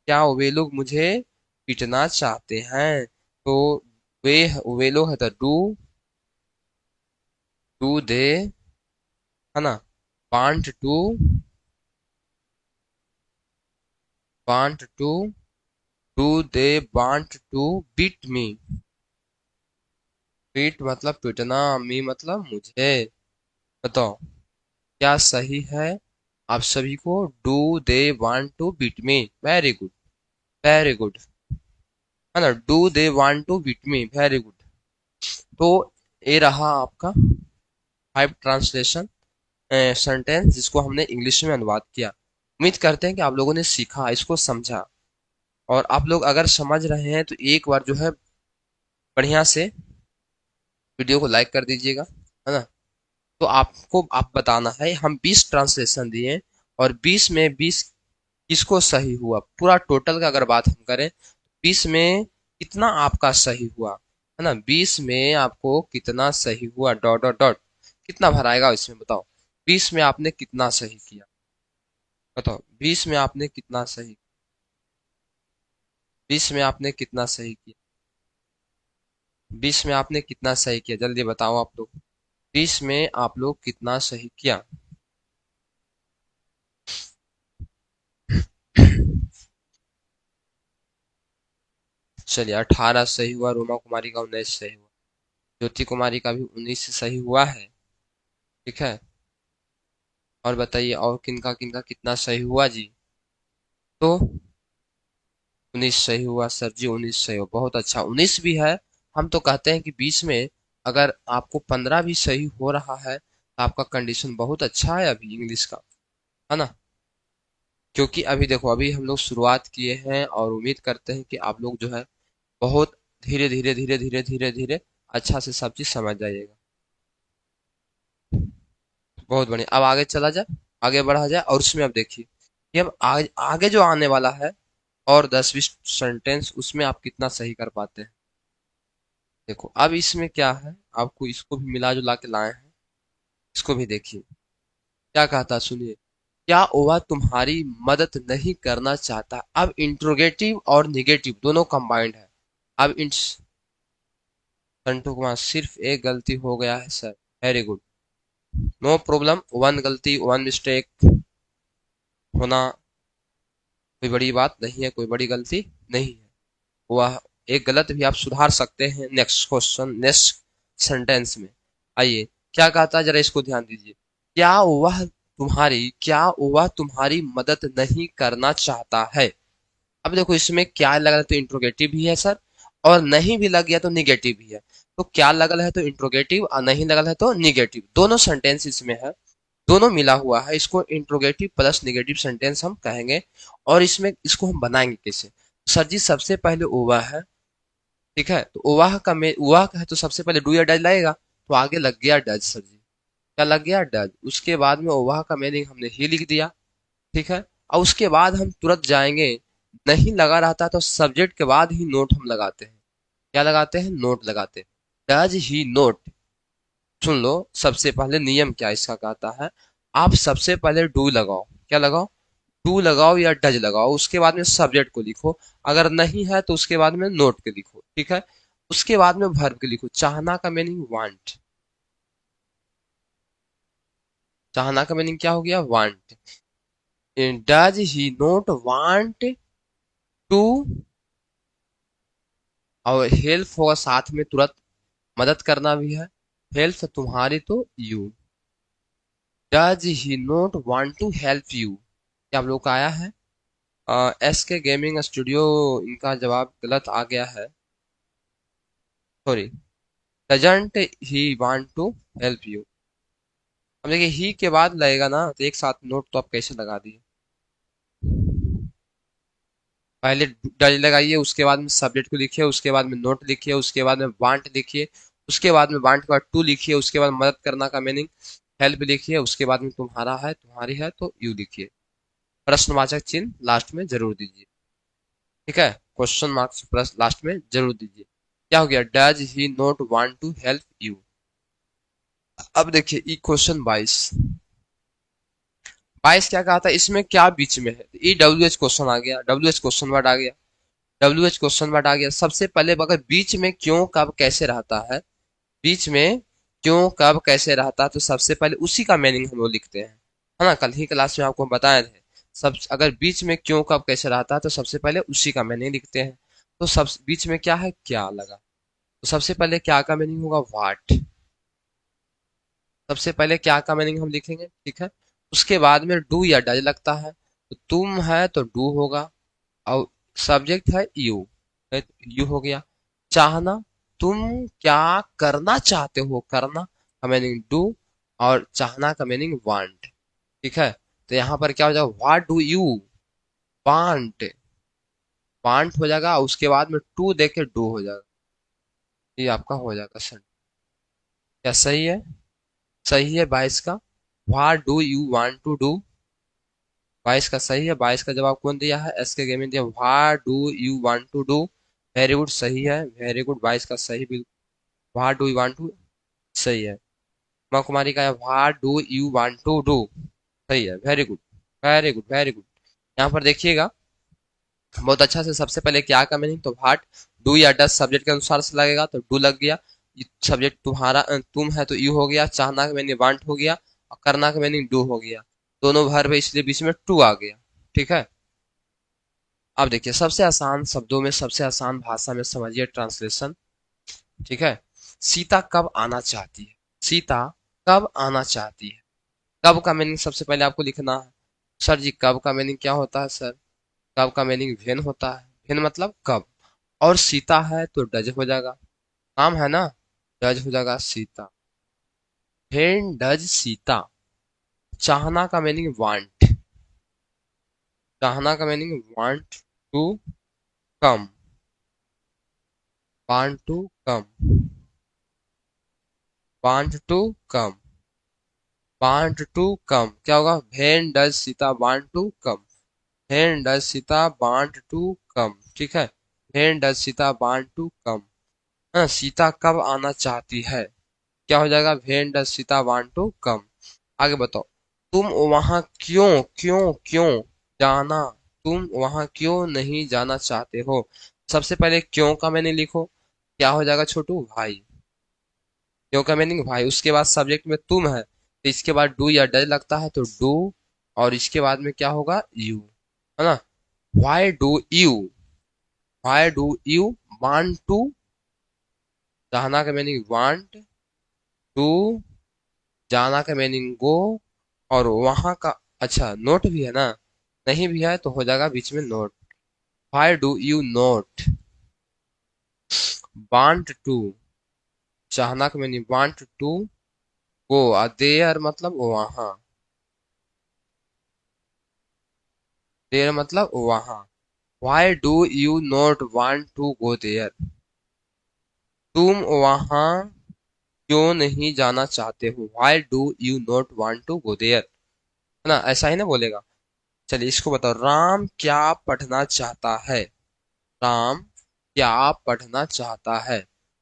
क्या वे लोग मुझे पीटना चाहते हैं, तो वे लोग है तो डू दे, है ना, want to do they want to beat me, beat मतलब पीटना, मी मतलब मुझे, बताओ क्या सही है आप सभी को, do they want to beat me, very good very good, है ना, do they want to beat me, very good. तो ये रहा आपका 5 ट्रांसलेशन सेंटेंस जिसको हमने इंग्लिश में अनुवाद किया। उम्मीद करते हैं कि आप लोगों ने सीखा, इसको समझा, और आप लोग अगर समझ रहे हैं तो एक बार जो है बढ़िया से वीडियो को लाइक कर दीजिएगा, है ना। तो आपको आप बताना है, हम 20 ट्रांसलेशन दिए और 20 में 20 किसको सही हुआ, पूरा टोटल का अगर बात हम करें, 20 में कितना आपका सही हुआ, है ना, 20 में आपको कितना सही हुआ, डॉट डॉट डॉट, कितना भराएगा इसमें बताओ, 20 में आपने कितना सही किया, बताओ 20 में आपने कितना सही, 20 में आपने कितना सही किया, 20 में आपने कितना सही किया, जल्दी बताओ आप लोग, 20 में आप लोग कितना सही किया। चलिए, 18 सही हुआ, रोमा कुमारी का 19 सही हुआ, ज्योति कुमारी का भी 19 से सही हुआ है, ठीक है। और बताइए, और किनका किनका कितना सही हुआ जी, तो 19 सही हुआ सर जी, 19 सही हुआ, बहुत अच्छा, 19 भी है। हम तो कहते हैं कि 20 में अगर आपको 15 भी सही हो रहा है तो आपका कंडीशन बहुत अच्छा है अभी इंग्लिश का, है ना। क्योंकि अभी देखो, अभी हम लोग शुरुआत किए हैं और उम्मीद करते हैं कि आप लोग जो है बहुत धीरे धीरे धीरे धीरे धीरे धीरे अच्छा से सब चीज समझ जाइएगा। बहुत बढ़िया, अब आगे चला जाए, आगे बढ़ा जाए, और उसमें अब देखिए कि अब आगे जो आने वाला है और 10-20 सेंटेंस, उसमें आप कितना सही कर पाते हैं। देखो, अब इसमें क्या है, आपको इसको भी मिला जुला के लाए हैं, इसको भी देखिए क्या कहता है, सुनिए। क्या वह तुम्हारी मदद नहीं करना चाहता, अब इंट्रोगेटिव और निगेटिव दोनों कंबाइंड है। अब इन संटू कुमार, सिर्फ एक गलती हो गया है sir, very good, no problem, one गलती वन मिस्टेक होना कोई बड़ी बात नहीं है, कोई बड़ी गलती नहीं है, वह एक गलत भी आप सुधार सकते हैं नेक्स्ट क्वेश्चन नेक्स्ट सेंटेंस में। आइए, क्या कहता है, जरा इसको ध्यान दीजिए। क्या वह तुम्हारी मदद नहीं करना चाहता है। अब देखो, इसमें क्या लगा है तो इंट्रोगेटिव भी है सर, और नहीं भी लग गया तो निगेटिव भी है। तो क्या लगल है तो इंट्रोगेटिव, और नहीं लगल है तो निगेटिव, दोनों सेंटेंस इसमें है, दोनों मिला हुआ है, इसको इंट्रोगेटिव प्लस निगेटिव सेंटेंस हम कहेंगे। और इसमें इसको हम बनाएंगे कैसे, सर जी सबसे पहले ओवा है, ठीक है, तो ओवाह का में ओवाह का है तो सबसे पहले डू या डज लगेगा, तो आगे लग गया डज सर जी, क्या लग गया, डज। उसके बाद में वह का मीनिंग हमने ही लिख दिया, ठीक है। और उसके बाद हम तुरंत जाएंगे, नहीं लगा रहता तो सब्जेक्ट के बाद ही नोट हम लगाते हैं। क्या लगाते हैं, नोट लगाते हैं। Does he note. सुन लो, सबसे पहले नियम क्या इसका कहता है, आप सबसे पहले डू लगाओ। क्या लगाओ, डू लगाओ या डज लगाओ, उसके बाद में सब्जेक्ट को लिखो। अगर नहीं है तो उसके बाद में नोट के लिखो, ठीक है। उसके बाद में वर्ब के लिखो। चाहना का मीनिंग वांट। चाहना का मीनिंग क्या हो गया, want. Does he not want to, और हेल्प होगा साथ में तुरंत, मदद करना भी है। हेल्प तुम्हारी तो you. Does he not want to help you. क्या आप लोग का आया है, एस के गेमिंग स्टूडियो, इनका जवाब गलत आ गया है, sorry. Doesn't he want to help you. अब देखिए, ही के बाद लगेगा ना, तो एक साथ नोट तो आप कैसे लगा दिए। पहले डज लगाइए, उसके बाद में सब्जेक्ट को लिखिए, उसके बाद में नोट लिखिए, उसके बाद में वांट लिखिए, उसके बाद में वांट के बाद टू लिखिए, उसके बाद मदद करना का मीनिंग हेल्प लिखिए, उसके बाद में तुम्हारा है तुम्हारी है तो यू लिखिए। प्रश्नवाचक चिन्ह लास्ट में जरूर दीजिए, ठीक है। क्वेश्चन मार्क्स प्लस लास्ट में जरूर दीजिए। क्या हो गया, does he not want to help you. अब देखिए ई क्वेश्चन 22। 22 क्या कहा था, इसमें क्या बीच में है, ई डब्ल्यू एच क्वेश्चन आ गया, डब्ल्यू एच क्वेश्चन वर्ड आ गया, डब्ल्यू एच क्वेश्चन वर्ड आ गया। सबसे पहले अगर बीच में क्यों कब कैसे रहता है, बीच में क्यों कब कैसे रहता है, तो सबसे पहले उसी का मीनिंग हम लोग लिखते हैं, है ना। कल ही क्लास में आपको बताए थे, सब अगर बीच में क्यों कब कैसे रहता है तो सबसे पहले उसी का मीनिंग लिखते हैं। तो सब बीच में क्या है, क्या लगा, तो सबसे पहले क्या का मीनिंग होगा, वाट। सबसे पहले क्या का मीनिंग हम लिखेंगे, ठीक है। उसके बाद में डू या डज लगता है, तो तुम है तो डू होगा, और सब्जेक्ट है यू, यू हो गया। चाहना, तुम क्या करना चाहते हो, करना का मीनिंग डू, और चाहना का मीनिंग वांट, ठीक है। तो यहाँ पर क्या हो जाएगा, what do you want, want हो जाएगा, उसके बाद में टू देके डू हो जाएगा। ये आपका हो जाएगा सर। क्या सही है, सही है 22 का। What do you want to do, 22 का सही है। 22 का जवाब कौन दिया है, एस के गेमिंग दिया, what do you want to do. Very good, सही है, वेरी गुड, 22 का सही बिल्कुल। What do you want to, सही है। उमा कुमारी का है, what do you want to do, सही है, very good, very good, very good. यहाँ पर देखिएगा बहुत अच्छा से, सबसे पहले क्या का मीनिंग, तो व्हाट, डू या डज सब्जेक्ट के अनुसार से लगेगा तो डू लग गया। सब्जेक्ट तुम्हारा तुम है तो यू हो गया, चाहना का मीनिंग वांट हो गया, और करना का मीनिंग डू हो गया। दोनों वर्ब है इसलिए बीच में टू आ गया, ठीक है। अब देखिए सबसे आसान शब्दों में, सबसे आसान भाषा में समझिए ट्रांसलेशन, ठीक है। सीता कब आना चाहती है, सीता कब आना चाहती है। कब का मीनिंग सबसे पहले आपको लिखना है। सर जी कब का मीनिंग क्या होता है सर, कब का मीनिंग वेन होता है, वेन मतलब कब, और सीता है तो डज हो जाएगा, काम है ना, डज हो जाएगा सीता। When does Sita. चाहना का मीनिंग वांट, चाहना का meaning want to come, want to come, want to come, want to come. क्या होगा, when does Sita want to come, when does Sita want to come, ठीक है। When does Sita want to come. हाँ, सीता कब आना चाहती है, क्या हो जाएगा, when does Sita want to come. आगे बताओ, तुम वहां क्यों, क्यों क्यों जाना, तुम वहां क्यों नहीं जाना चाहते हो। सबसे पहले क्यों का मैंने लिखो, क्या हो जाएगा छोटू, भाई। क्यों का मीनिंग भाई, उसके बाद सब्जेक्ट में तुम है तो इसके बाद डू या डज लगता है तो डू, और इसके बाद में क्या होगा, यू, है ना। Why do you, why do you want to, चाहना का मीनिंग वांट टू, जाना का मीनिंग गो, और वहां का, अच्छा नोट भी है ना, नहीं भी है तो हो जाएगा बीच में not. Why do you not want to, चाहना का meaning want to go, there मतलब वहां, देयर मतलब वहां। Why do you not want to go there, तुम वहां क्यों नहीं जाना चाहते हो, why do you not want to go there, है ना, ऐसा ही ना बोलेगा। चलिए इसको बताओ, राम क्या पढ़ना चाहता है। राम क्या पढ़ना चाहता है,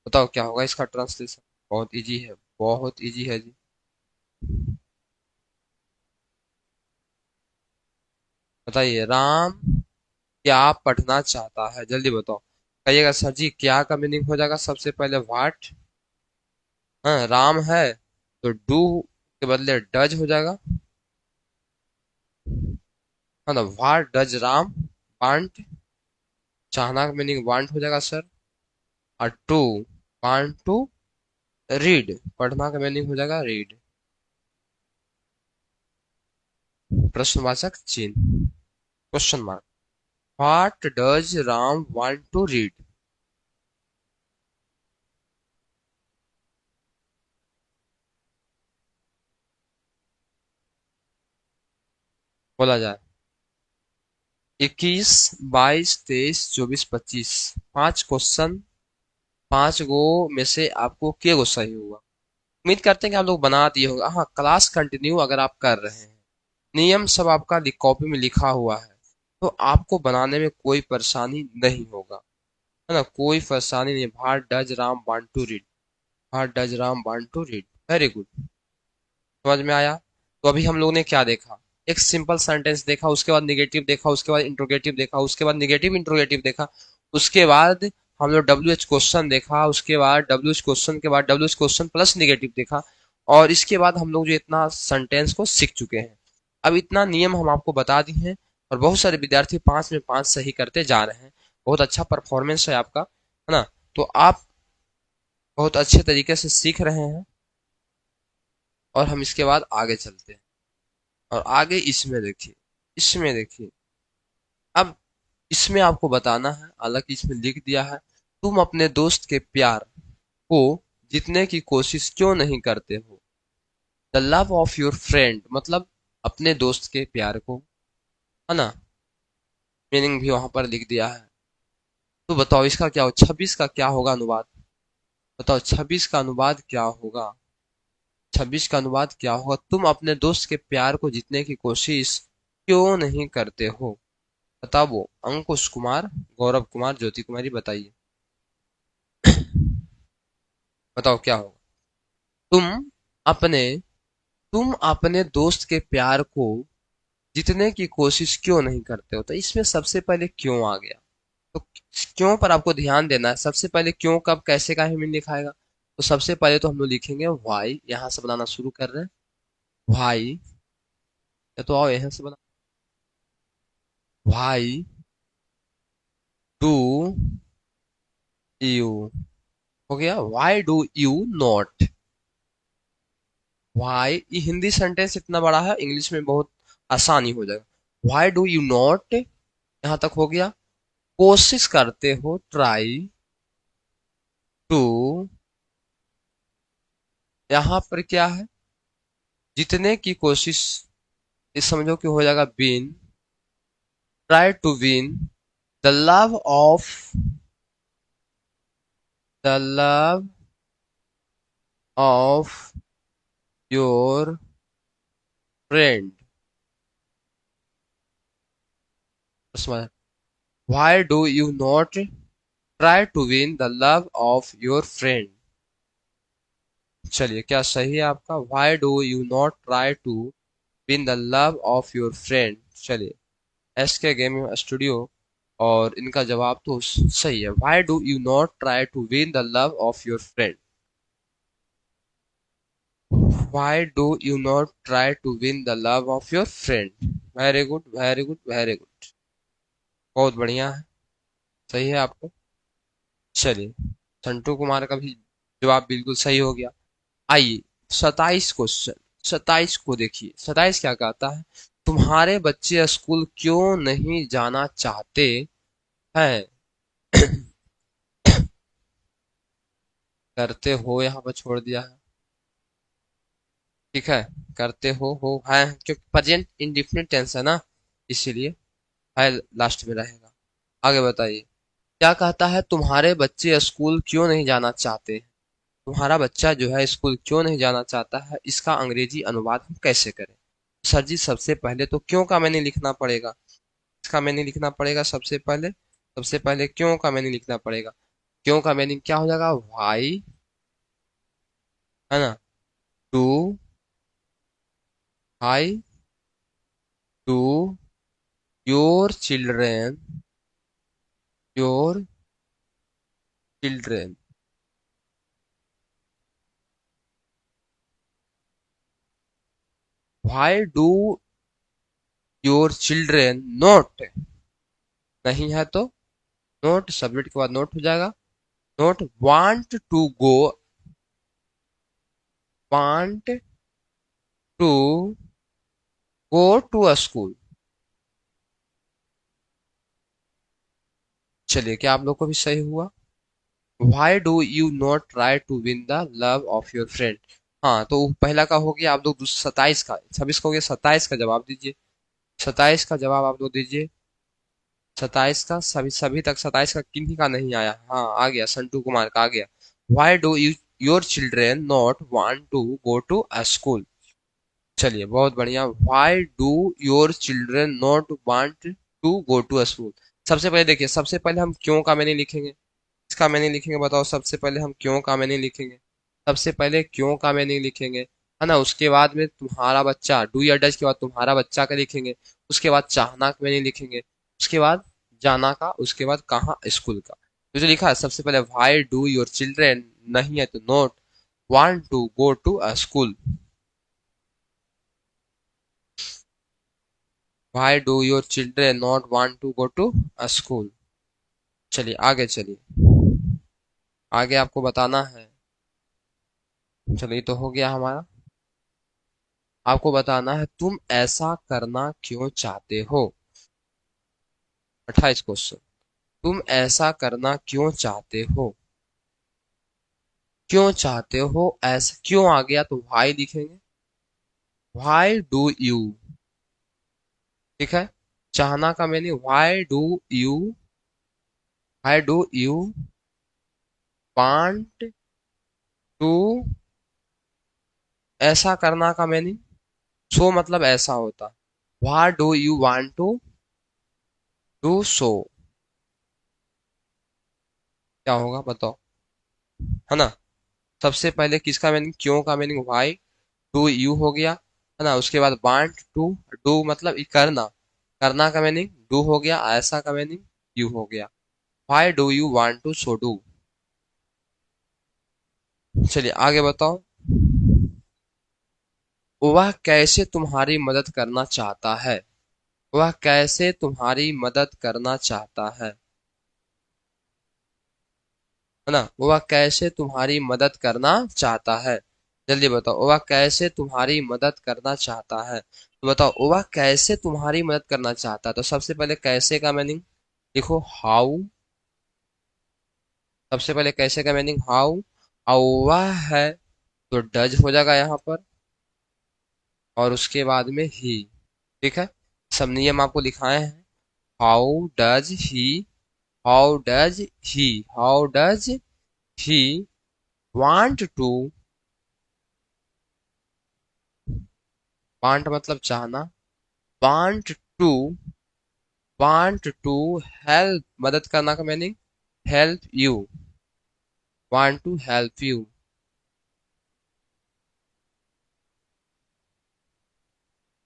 बताओ क्या होगा इसका ट्रांसलेशन। बहुत इजी है, बहुत इजी है जी। बताइए, राम क्या पढ़ना चाहता है, जल्दी बताओ। कहिएगा सर जी, क्या का मीनिंग हो जाएगा सबसे पहले व्हाट। हाँ, राम है तो डू के बदले डज हो जाएगा, है ना। व्हाट डज राम वांट, चाहना का मीनिंग वांट हो जाएगा सर। और टू, वांट टू रीड, पढ़ना का मीनिंग हो जाएगा रीड। प्रश्नवाचक चिन्ह, question mark. What does Ram want to read, बोला जाए। 21, 22, 23, 24, 25, 5 क्वेश्चन, 5 गो में से आपको के गो सही होगा। उम्मीद करते हैं कि आप लोग बना दिए होगा। हाँ, क्लास कंटिन्यू अगर आप कर रहे हैं, नियम सब आपका कॉपी में लिखा हुआ है, तो आपको बनाने में कोई परेशानी नहीं होगा, है ना, कोई परेशानी नहीं। What does Ram want to read, what does Ram want to read, very good. समझ में आया। तो अभी हम लोग ने क्या देखा, एक सिंपल सेंटेंस देखा, उसके बाद निगेटिव देखा, उसके बाद इंट्रोगेटिव देखा, उसके बाद निगेटिव इंट्रोगेटिव देखा, उसके बाद हम लोग डब्ल्यू एच क्वेश्चन देखा, उसके बाद डब्ल्यू एच क्वेश्चन के बाद W H question plus negative देखा, और इसके बाद हम लोग जो इतना सेंटेंस को सीख चुके हैं। अब इतना नियम हम आपको बता दिए हैं, और बहुत सारे विद्यार्थी 5 में 5 सही करते जा रहे हैं। बहुत अच्छा परफॉर्मेंस है आपका, है ना। तो आप बहुत अच्छे तरीके से सीख रहे हैं, और हम इसके बाद आगे चलते हैं। और आगे इसमें देखिए, इसमें देखिए, अब इसमें आपको बताना है, हालांकि इसमें लिख दिया है, तुम अपने दोस्त के प्यार को जीतने की कोशिश क्यों नहीं करते हो। The love of your friend, मतलब अपने दोस्त के प्यार को, है ना, मीनिंग भी वहां पर लिख दिया है। तो बताओ इसका क्या हो, 26 का क्या होगा अनुवाद, बताओ 26 का अनुवाद क्या होगा। 26 का अनुवाद क्या होगा, तुम अपने दोस्त के प्यार को जीतने की कोशिश क्यों नहीं करते हो। बताओ वो, अंकुश कुमार, गौरव कुमार, ज्योति कुमारी, बताइए। बताओ क्या होगा। तुम अपने तुम अपने दोस्त के प्यार को जीतने की कोशिश क्यों नहीं करते हो, तो इसमें सबसे पहले क्यों आ गया। तो क्यों पर आपको ध्यान देना है। सबसे पहले क्यों, कब, कैसे का मीनिंग लिखाएगा। तो सबसे पहले तो हम लोग लिखेंगे वाई, यहां से बनाना शुरू कर रहे हैं। वाई, या तो आओ यहां से बना। वाई डू यू, हो गया। Why do you not, why, ये हिंदी सेंटेंस इतना बड़ा है, इंग्लिश में बहुत आसानी हो जाएगा। वाई डू यू नॉट, यहां तक हो गया। कोशिश करते हो, ट्राई टू, यहां पर क्या है, जीतने की कोशिश, इस समझो कि हो जाएगा win, try to win the love of, the love of your friend. Why do you not try to win the love of your friend. चलिए क्या सही है आपका, why do you not try to win the love of your friend. चलिए, एस के गेमिंग स्टूडियो, और इनका जवाब तो सही है। Why do you not try to win the love of your friend, why do you not try to win the love of your friend. Very good, very good, very good, बहुत बढ़िया है, सही है आपको। चलिए, संटू कुमार का भी जवाब बिल्कुल सही हो गया। आइए 27 क्वेश्चन, 27 को देखिए। 27 क्या कहता है, तुम्हारे बच्चे स्कूल क्यों नहीं जाना चाहते हैं। करते हो यहाँ पर छोड़ दिया है, ठीक है। करते हो है, क्योंकि प्रेजेंट इंडिफिनिट टेंस है ना, इसीलिए है लास्ट में रहेगा। आगे बताइए, क्या कहता है, तुम्हारे बच्चे स्कूल क्यों नहीं जाना चाहते। तुम्हारा बच्चा जो है स्कूल क्यों नहीं जाना चाहता है, इसका अंग्रेजी अनुवाद हम कैसे करें? सर जी सबसे पहले तो क्यों का मैंने लिखना पड़ेगा। इसका मैंने लिखना पड़ेगा सबसे पहले क्यों का मैंने लिखना पड़ेगा। क्यों का मीनिंग क्या हो जाएगा, वाई, है ना, to, high, to your children, your children, why do your children not, नहीं है तो नोट, सब्जेक्ट के बाद नोट हो जाएगा, not want to go, want to go to a school. चलिए क्या आप लोग को भी सही हुआ। Why do you not try to win the love of your friend. हाँ तो पहला का हो गया, आप लोग 27 का, 26 का हो गया, 27 का जवाब दीजिए। 27 का जवाब आप लोग दीजिए। 27 का सभी सभी तक, 27 का किन्हीं का नहीं आया, हाँ आ गया, संटू कुमार का आ गया। Why do you your children not want to go to a school. चलिए बहुत बढ़िया, why do your children not want to go to a school. सबसे पहले देखिए, सबसे पहले हम क्यों का मैंने लिखेंगे, इसका मैंने लिखेंगे, बताओ सबसे पहले हम क्यों का मैंने लिखेंगे। सबसे पहले क्यों का मैंने लिखेंगे, है ना, उसके बाद में तुम्हारा बच्चा, डू या डज के बाद तुम्हारा बच्चा का लिखेंगे, उसके बाद चाहना का मैंने लिखेंगे, उसके बाद जाना का, उसके बाद कहाँ, स्कूल का। तो जो लिखा है सबसे पहले, वाई डू योर चिल्ड्रेन, नहीं है तो not want to go to a school. Why do your children not want to go to a school. चलिए आगे चलिए, आगे आपको बताना है। चलिए तो हो गया हमारा, आपको बताना है तुम ऐसा करना क्यों चाहते हो। 28 क्वेश्चन, तुम ऐसा करना क्यों चाहते हो, क्यों चाहते हो, ऐसा क्यों आ गया तो वाई लिखेंगे, वाई डू यू, ठीक है। चाहना का meaning why do you want to, ऐसा करना का मीनिंग सो मतलब ऐसा होता, why do you want to do so, क्या होगा बताओ, है ना। सबसे पहले किसका मीनिंग, क्यों का मीनिंग वाई, टू यू हो गया, है ना, उसके बाद वांट टू, डू मतलब ये करना, करना का मीनिंग डू हो गया, ऐसा का मीनिंग यू हो गया, why do you want to so do. चलिए आगे बताओ, वह कैसे तुम्हारी मदद करना चाहता है, वह कैसे तुम्हारी मदद करना चाहता है ना, वह कैसे तुम्हारी मदद करना चाहता है। जल्दी बताओ, वह कैसे तुम्हारी मदद करना चाहता है, तो बताओ वह कैसे तुम्हारी मदद करना चाहता है, तो सबसे पहले कैसे का मीनिंग लिखो, हाउ। सबसे पहले कैसे का मीनिंग हाउ, और वह है तो डज हो जाएगा यहाँ पर, और उसके बाद में ही, ठीक है। सब नियम आपको लिखाए हैं, how does he, how does he, how does he want to, want मतलब चाहना, want to, want to help मदद करना का meaning help you, want to help you.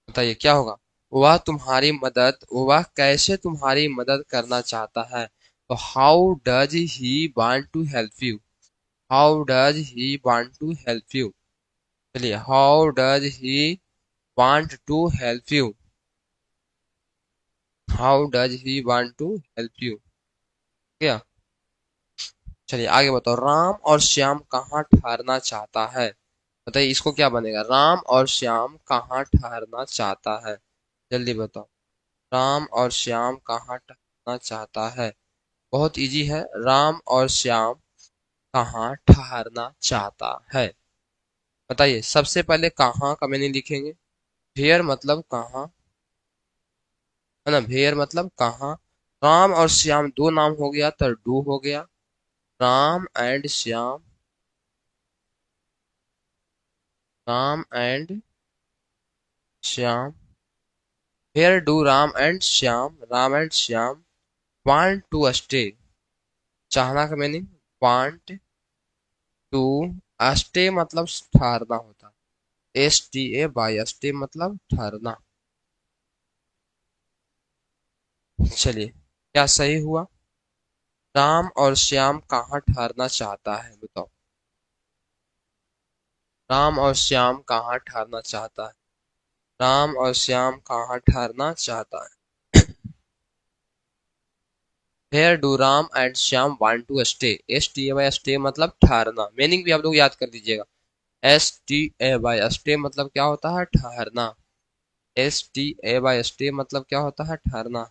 बताइए क्या होगा, वह तुम्हारी मदद, वह कैसे तुम्हारी मदद करना चाहता है, तो how does he want to help you, how does he want to help you. चलिए, how does he want to help you, how does he want to help you, क्या। चलिए आगे बताओ, राम और श्याम कहाँ ठहरना चाहता है। बताइए इसको क्या बनेगा, राम और श्याम कहाँ ठहरना चाहता है। जल्दी बताओ, राम और श्याम कहाँ ठहरना चाहता है। बहुत इजी है, राम और श्याम कहाँ ठहरना चाहता है। बताइए सबसे पहले कहाँ का मैंने लिखेंगे, भेयर मतलब कहाँ, है ना, भेयर मतलब कहाँ। राम और श्याम दो नाम हो गया तो डू हो गया, Ram and Shyam, Ram and Shyam, where do Ram and Shyam want to stay. चाहना का मीनिंग वांट टू, स्टे मतलब ठहरना होता है, STA बाई, स्टे मतलब ठहरना। चलिए, क्या सही हुआ? राम और श्याम कहाँ ठहरना चाहता है, बताओ। राम और श्याम कहाँ ठहरना चाहता है? राम और श्याम कहाँ ठहरना चाहता है? Where do Ram and Shyam want to stay. STA Y, stay मतलब ठहरना। मीनिंग भी आप लोग याद कर दीजिएगा। STA बाई, स्टे मतलब क्या होता है? ठहरना। STA बाई, स्टे मतलब क्या होता है? ठहरना।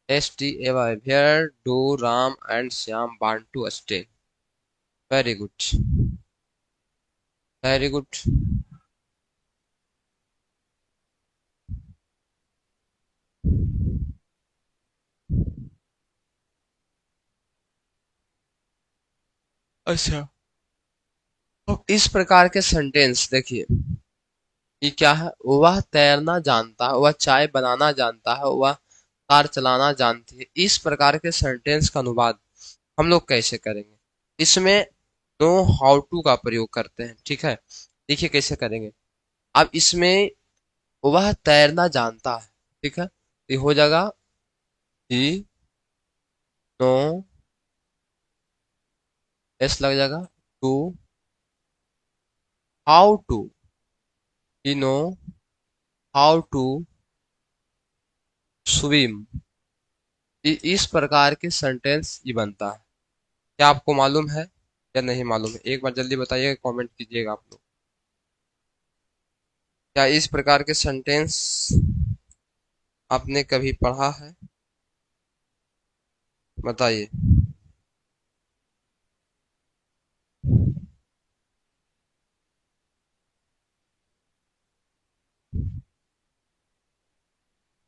STA Y, where do Ram and Shyam want to stay. Very good, very good. अच्छा, अब इस प्रकार के सेंटेंस देखिए, ये क्या है? वह तैरना जानता है, वह चाय बनाना जानता है, वह कार चलाना जानती है। इस प्रकार के सेंटेंस का अनुवाद हम लोग कैसे करेंगे? इसमें नो हाउ टू का प्रयोग करते हैं, ठीक है। देखिए कैसे करेंगे। अब इसमें वह तैरना जानता है, ठीक है, ये हो जाएगा ही नो, एस लग जाएगा, to, how to, he know how to swim. इस प्रकार के सेंटेंस ये बनता है। क्या आपको मालूम है या नहीं मालूम है? एक बार जल्दी बताइएगा, कमेंट कीजिएगा आप लोग। क्या इस प्रकार के सेंटेंस आपने कभी पढ़ा है? बताइए।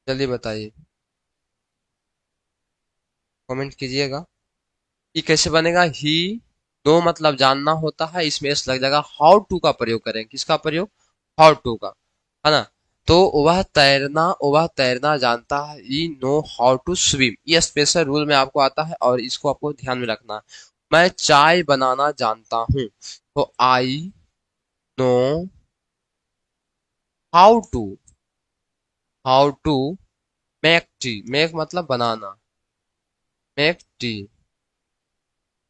जल्दी बताइए, कमेंट कीजिएगा। ये कैसे बनेगा? ही नो मतलब जानना होता है, इसमें एस लग जाएगा। हाउ टू का प्रयोग करें, किसका प्रयोग? हाउ टू का, है ना। तो वह तैरना जानता है, ई नो हाउ टू स्विम। ये स्पेशल रूल में आपको आता है और इसको आपको ध्यान में रखना है। मैं चाय बनाना जानता हूँ, तो I know how to, how to make tea. Make मतलब बनाना, मेक टी।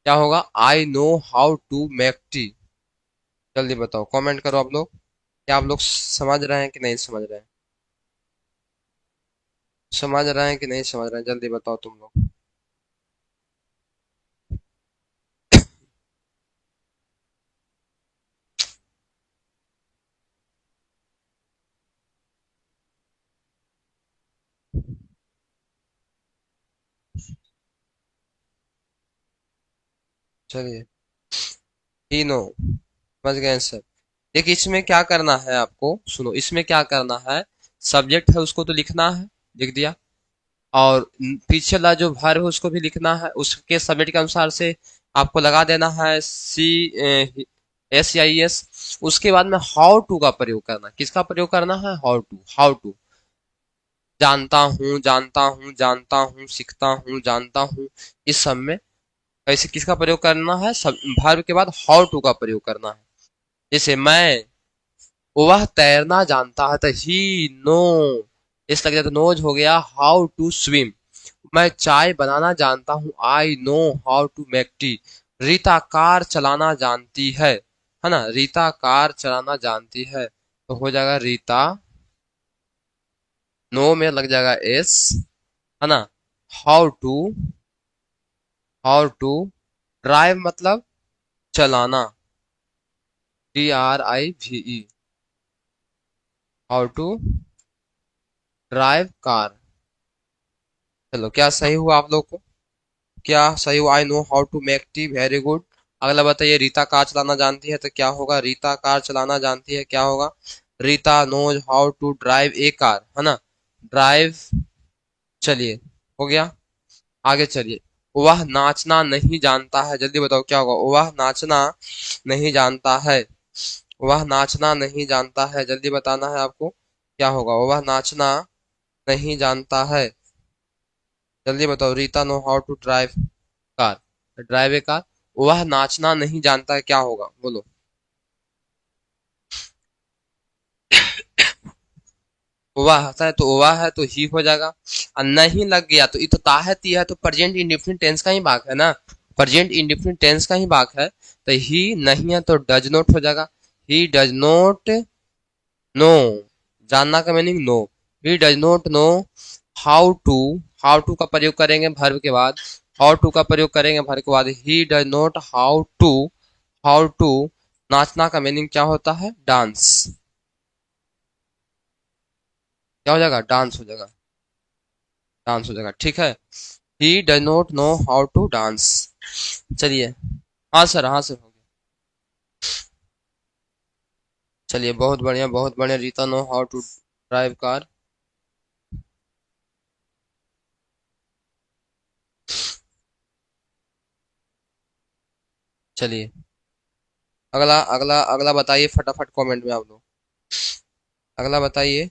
क्या होगा? I know how to make tea. जल्दी बताओ, कमेंट करो आप लोग। क्या आप लोग समझ रहे हैं कि नहीं समझ रहे हैं? समझ रहे हैं कि नहीं समझ रहे हैं? जल्दी बताओ तुम लोग। चलिए, तीनों समझ गए सर। देखिए इसमें क्या करना है आपको, सुनो, इसमें क्या करना है। सब्जेक्ट है उसको तो लिखना है, लिख दिया। और पीछे वाला जो वर्ब है उसको भी लिखना है, उसके सब्जेक्ट के अनुसार से आपको लगा देना है SEIS। उसके बाद में हाउ टू का प्रयोग करना। किसका प्रयोग करना है? How to, how to. जानता हूँ, जानता हूँ, जानता हूँ, सीखता हूँ, जानता हूँ। इस सब में ऐसे किसका प्रयोग करना है? सब वर्ब के बाद हाउ टू का प्रयोग करना है। जैसे मैं, वह तैरना जानता है, तो ही नो, इस लग जाए तो नोज हो गया। How to swim. मैं चाय बनाना जानता हूँ, I know how to make tea. Rita car चलाना जानती है ना, रीता कार चलाना जानती है, तो हो जाएगा रीता, नो में लग जाएगा एस, है ना। How to, how to drive मतलब चलाना, DRIVE। How to drive car. चलो, क्या सही हुआ आप लोग को? क्या सही हुआ? I know how to make tea, very good. अगला बताइए, रीता कार चलाना जानती है, तो क्या होगा? रीता कार चलाना जानती है, क्या होगा? Rita knows how to drive a car, है ना, ड्राइव। चलिए, हो गया। आगे चलिए। वह नाचना नहीं जानता है, जल्दी बताओ क्या होगा। वह नाचना नहीं जानता है। वह नाचना नहीं जानता है, जल्दी बताना है आपको क्या होगा। वह नाचना नहीं जानता है, जल्दी बताओ। Rita know how to drive car, drive a car. वह नाचना नहीं जानता है, क्या होगा बोलो। वह है तो वह है तो ही हो जाएगा। और नहीं लग गया तो इतता है ती है, तो प्रेजेंट इंडिफिनिट टेंस का ही भाग है ना। प्रेजेंट इंडिफिनिट टेंस का ही भाग है, तो ही नहीं है तो डज नॉट हो जाएगा। ही डज नॉट नो, जानना का meaning know. He does not know how to, how to का प्रयोग करेंगे वर्ब के बाद। हाउ टू का प्रयोग करेंगे वर्ब के बाद। He does not how to, how to. नाचना का मीनिंग क्या होता है, डांस। क्या हो जाएगा, डांस हो जाएगा। डांस हो जाएगा, ठीक है। He does not know how to dance. चलिए। हाँ सर, हाँ सर, हो गया। चलिए, बहुत बढ़िया बहुत बढ़िया। Rita know how to drive car. चलिए, अगला अगला अगला बताइए फटाफट कमेंट में आप लोग। अगला बताइए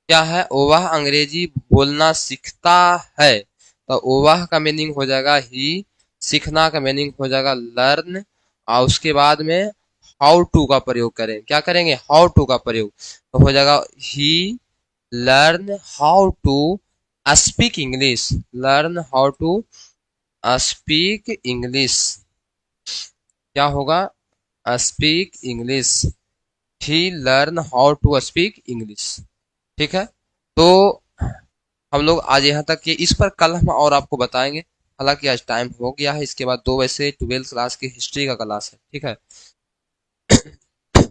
क्या है। वह अंग्रेजी बोलना सीखता है, तो वह का मीनिंग हो जाएगा ही। सीखना का मीनिंग हो जाएगा लर्न। और उसके बाद में हाउ टू का प्रयोग करें, क्या करेंगे, हाउ टू का प्रयोग, तो हो जाएगा he learn how to speak English. Learn how to speak English, क्या होगा, speak English. He learn how to speak English, ठीक है। तो हम लोग आज यहाँ तक, ये इस पर कल हम और आपको बताएंगे। हालांकि आज टाइम हो गया है, इसके बाद 2 बजे 12th क्लास की हिस्ट्री का क्लास है, ठीक है।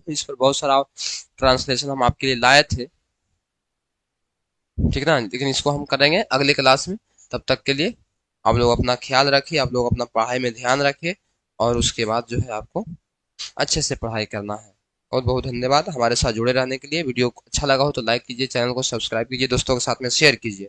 इस पर बहुत सारा ट्रांसलेशन हम आपके लिए लाए थे, ठीक है ना, लेकिन इसको हम करेंगे अगले क्लास में। तब तक के लिए आप लोग अपना ख्याल रखिए, आप लोग अपना पढ़ाई में ध्यान रखिए, और उसके बाद जो है आपको अच्छे से पढ़ाई करना है। बहुत बहुत धन्यवाद हमारे साथ जुड़े रहने के लिए। वीडियो अच्छा लगा हो तो लाइक कीजिए, चैनल को सब्सक्राइब कीजिए, दोस्तों के साथ में शेयर कीजिए।